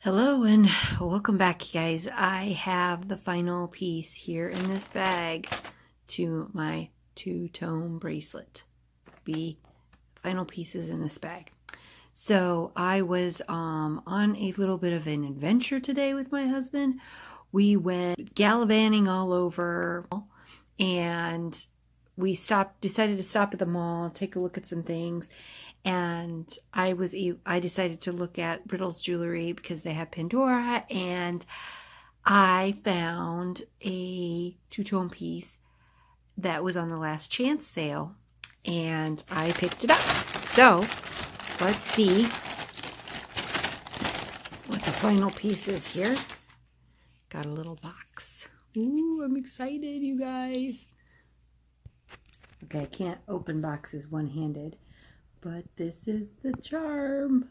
Hello and welcome back, you guys. I have the final piece here in this bag to my two-tone bracelet. The final pieces in this bag. So I was on a little bit of an adventure today with my husband. We went gallivanting all over and we decided to stop at the mall, take a look at some things. And I decided to look at Brittle's jewelry because they have Pandora, and I found a two-tone piece that was on the last chance sale, and I picked it up. So let's see what the final piece is here. Got a little box. Ooh, I'm excited, you guys. Okay, I can't open boxes one-handed. But this is the charm.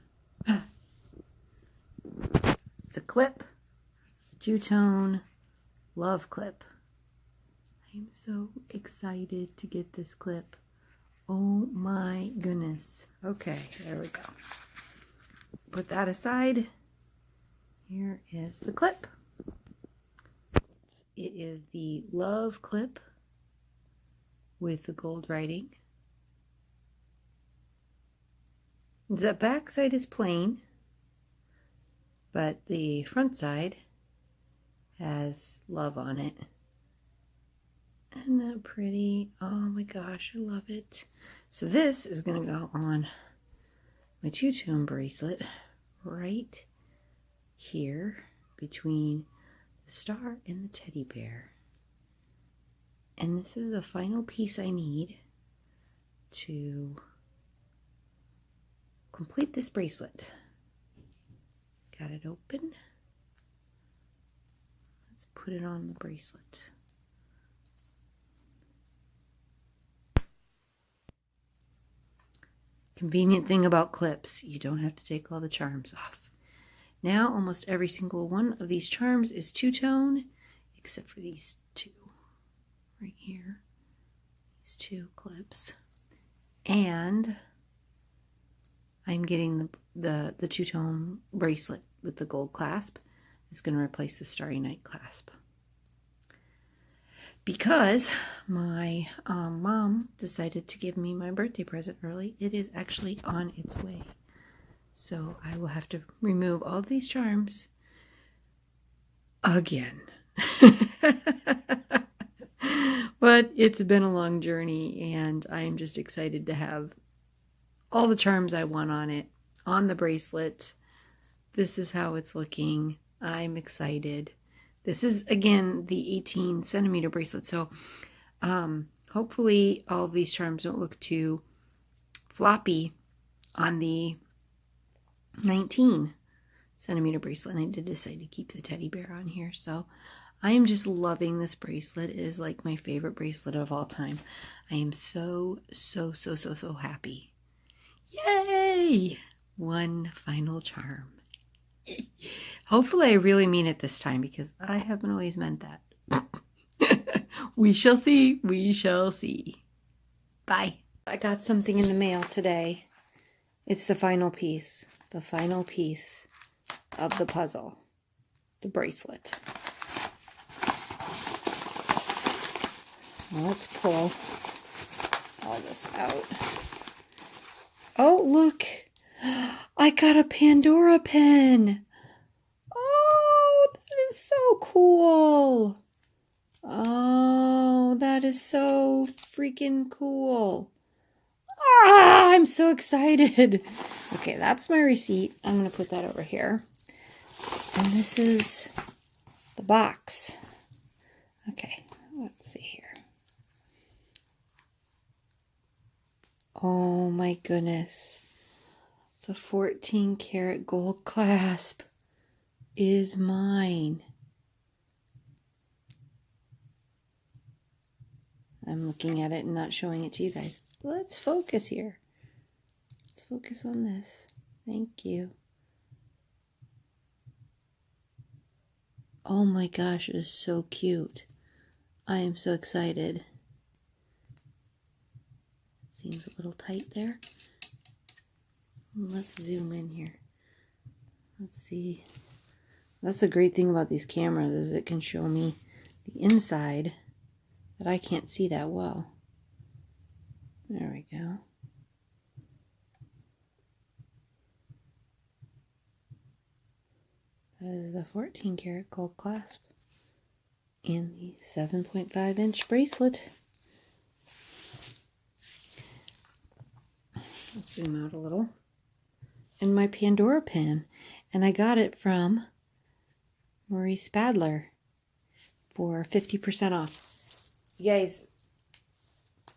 It's a clip, two-tone love clip. I'm so excited to get this clip. Oh my goodness. Okay, there we go. Put that aside. Here is the clip. It is the love clip with the gold writing. The back side is plain, but the front side has love on it. Isn't that pretty? Oh my gosh, I love it. So this is going to go on my two-tone bracelet right here between the star and the teddy bear. And this is a final piece I need to complete this bracelet. Got it open. Let's put it on the bracelet. Convenient thing about clips, you don't have to take all the charms off. Now almost every single one of these charms is two-tone, except for these two right here. These two clips. And I'm getting the two-tone bracelet with the gold clasp. It's going to replace the Starry Night clasp. Because my mom decided to give me my birthday present early, it is actually on its way. So I will have to remove all these charms again. But it's been a long journey, and I'm just excited to have all the charms I want on it, on the bracelet. This is how it's looking. I'm excited. This is, again, the 18 centimeter bracelet. So hopefully all of these charms don't look too floppy on the 19 centimeter bracelet. And I did decide to keep the teddy bear on here. So I am just loving this bracelet. It is like my favorite bracelet of all time. I am so happy. Yay! One final charm. Hopefully I really mean it this time, because I haven't always meant that. We shall see. We shall see. Bye. I got something in the mail today. It's the final piece. The final piece of the puzzle. The bracelet. Let's pull all this out. Oh, look. I got a Pandora pen. Oh, that is so cool. Oh, that is so freaking cool. Ah, I'm so excited. Okay, that's my receipt. I'm going to put that over here. And this is the box. Okay, let's see here. Oh my goodness. The 14 karat gold clasp is mine. I'm looking at it and not showing it to you guys. Let's focus here. Let's focus on this. Thank you. Oh my gosh, it is so cute. I am so excited. Seems a little tight there. Let's zoom in here. Let's see. That's the great thing about these cameras, is it can show me the inside that I can't see that well. There we go. That is the 14 karat gold clasp and the 7.5 inch bracelet. Let's zoom out a little. And my Pandora pin. And I got it from Marie Spadler for 50% off. You guys,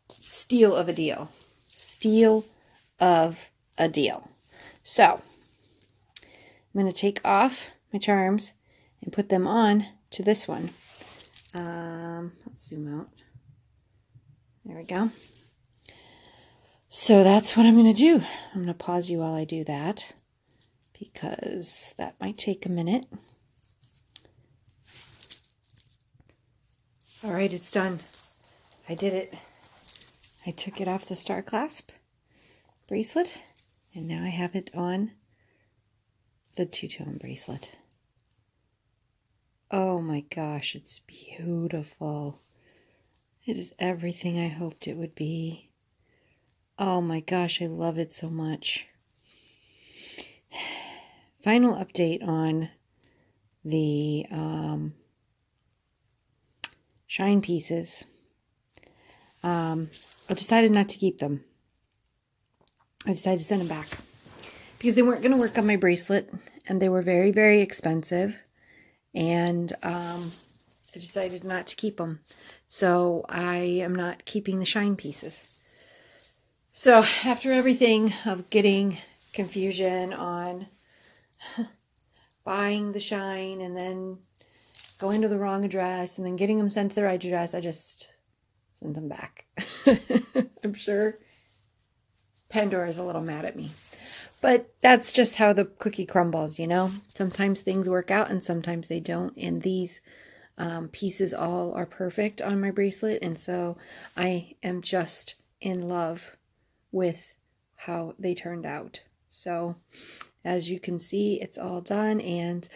steal of a deal. Steal of a deal. So, I'm going to take off my charms and put them on to this one. Let's zoom out. There we go. So that's what I'm going to do. I'm going to pause you while I do that, because that might take a minute. All right, it's done. I did it. I took it off the star clasp bracelet, and now I have it on the two-tone bracelet. Oh my gosh, it's beautiful. It is everything I hoped it would be. Oh my gosh, I love it so much. Final update on the shine pieces. I decided not to keep them. I decided to send them back because they weren't going to work on my bracelet, and they were very, very expensive. And I decided not to keep them. So I am not keeping the shine pieces. So after everything of getting confusion on buying the shine and then going to the wrong address and then getting them sent to the right address, I just sent them back. I'm sure Pandora is a little mad at me. But that's just how the cookie crumbles, you know. Sometimes things work out and sometimes they don't. And these pieces all are perfect on my bracelet. And so I am just in love with how they turned out. So as you can see, it's all done. And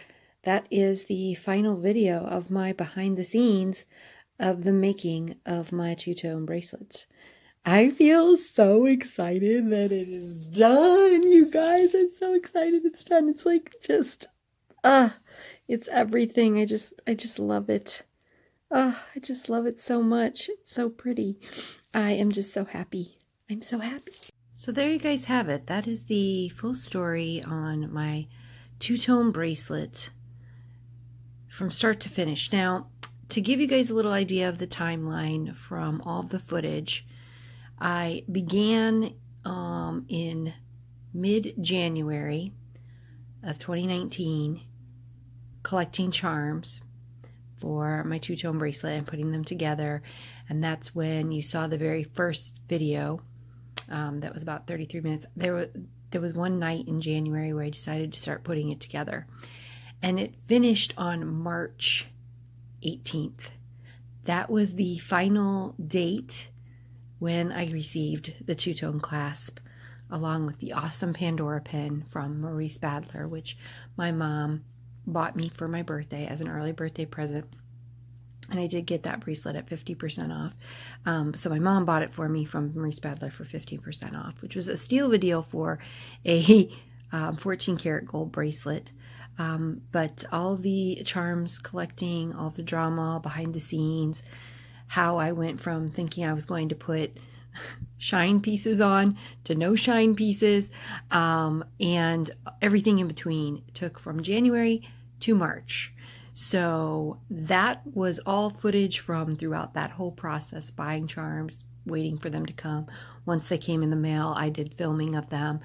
that is the final video of my behind the scenes of the making of my two-tone bracelets. I feel so excited that it is done, you guys. I'm so excited it's done. It's like just, it's everything. I just love it. I just love it so much. It's so pretty. I am just so happy. I'm so happy. So there you guys have it. That is the full story on my two-tone bracelet from start to finish. Now, to give you guys a little idea of the timeline from all of the footage, I began in mid-January of 2019 collecting charms for my two-tone bracelet and putting them together. And that's when you saw the very first video that was about 33 minutes. There was one night in January where I decided to start putting it together. And it finished on March 18th. That was the final date when I received the two-tone clasp, along with the awesome Pandora pin from Marie Spadler, which my mom bought me for my birthday as an early birthday present. And I did get that bracelet at 50% off. So my mom bought it for me from Marie Spadler for 15% off, which was a steal of a deal for a 14 karat gold bracelet. But all the charms collecting, all the drama behind the scenes, how I went from thinking I was going to put shine pieces on to no shine pieces, and everything in between took from January to March. So that was all footage from throughout that whole process, buying charms, waiting for them to come. Once they came in the mail, I did filming of them.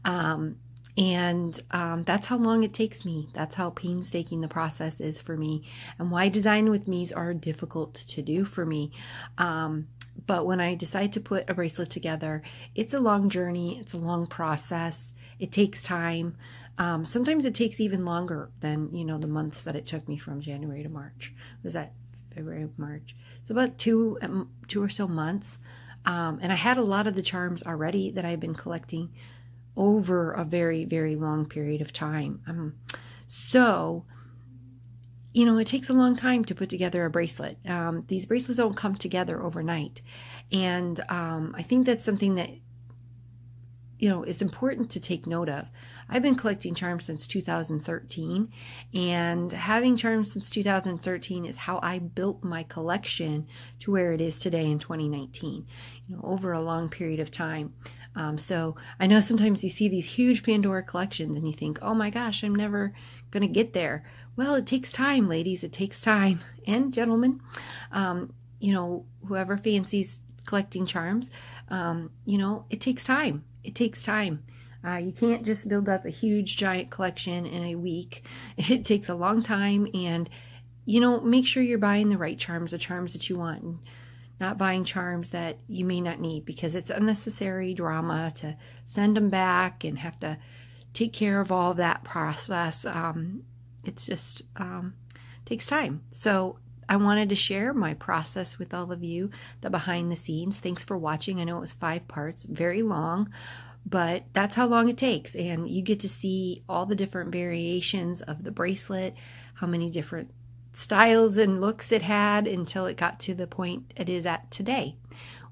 And that's how long it takes me. That's how painstaking the process is for me, and why design with me's are difficult to do for me. But when I decide to put a bracelet together, it's a long journey. It's a long process. It takes time. Sometimes it takes even longer than, you know, the months that it took me from January to March. Was that February, March? So about two or so months. And I had a lot of the charms already that I've been collecting over a very, very long period of time. So you know, it takes a long time to put together a bracelet. These bracelets don't come together overnight. And I think that's something that, you know, is important to take note of. I've been collecting charms since 2013, and having charms since 2013 is how I built my collection to where it is today in 2019, you know, over a long period of time. So I know sometimes you see these huge Pandora collections and you think, oh my gosh, I'm never going to get there. Well, it takes time, ladies. It takes time. And gentlemen, you know, whoever fancies collecting charms, you know, it takes time. It takes time. You can't just build up a huge giant collection in a week. It takes a long time, and, you know, make sure you're buying the right charms, the charms that you want, and not buying charms that you may not need, because it's unnecessary drama to send them back and have to take care of all that process. It's just takes time. So I wanted to share my process with all of you, the behind the scenes. Thanks for watching. I know it was 5 parts, very long, but that's how long it takes. And you get to see all the different variations of the bracelet, how many different styles and looks it had until it got to the point it is at today,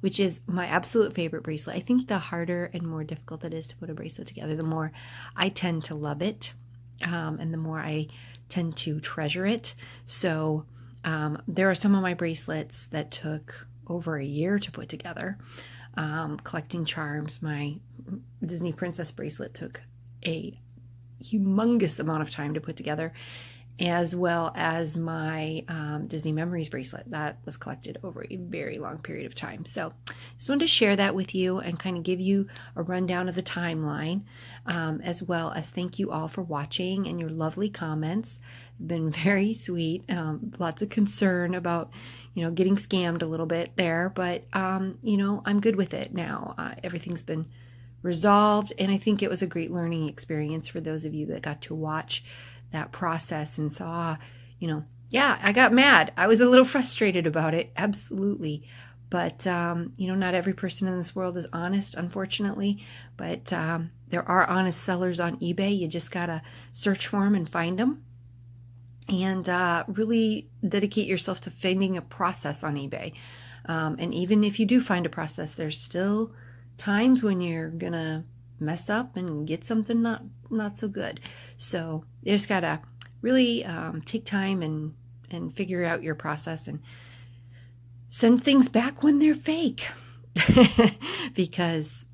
which is my absolute favorite bracelet. I think the harder and more difficult it is to put a bracelet together, the more I tend to love it, and the more I tend to treasure it. So there are some of my bracelets that took over a year to put together. Collecting charms, my Disney Princess bracelet took a humongous amount of time to put together, as well as my Disney Memories bracelet that was collected over a very long period of time. So just wanted to share that with you and kind of give you a rundown of the timeline, as well as thank you all for watching and your lovely comments. Been very sweet. Lots of concern about, you know, getting scammed a little bit there, but you know, I'm good with it now. Everything's been resolved, and I think it was a great learning experience for those of you that got to watch that process and saw, you know, yeah, I got mad. I was a little frustrated about it, absolutely. But, you know, not every person in this world is honest, unfortunately. But there are honest sellers on eBay. You just got to search for them and find them. And really dedicate yourself to finding a process on eBay. And even if you do find a process, there's still times when you're going to mess up and get something not so good. So you just got to really take time and figure out your process and send things back when they're fake. Because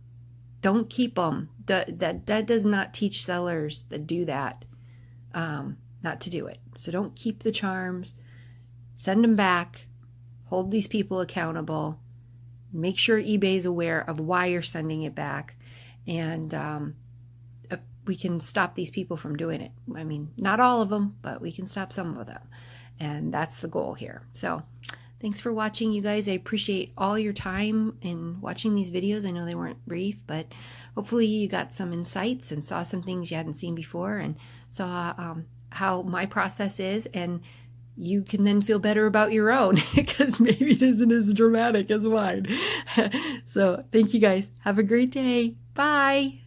don't keep them. That does not teach sellers that do that not to do it. So don't keep the charms. Send them back. Hold these people accountable. Make sure eBay is aware of why you're sending it back. And we can stop these people from doing it. I mean, not all of them, but we can stop some of them. And that's the goal here. So thanks for watching, you guys. I appreciate all your time in watching these videos. I know they weren't brief, but hopefully you got some insights and saw some things you hadn't seen before, and saw how my process is, and you can then feel better about your own, because maybe it isn't as dramatic as mine. So thank you guys. Have a great day. Bye.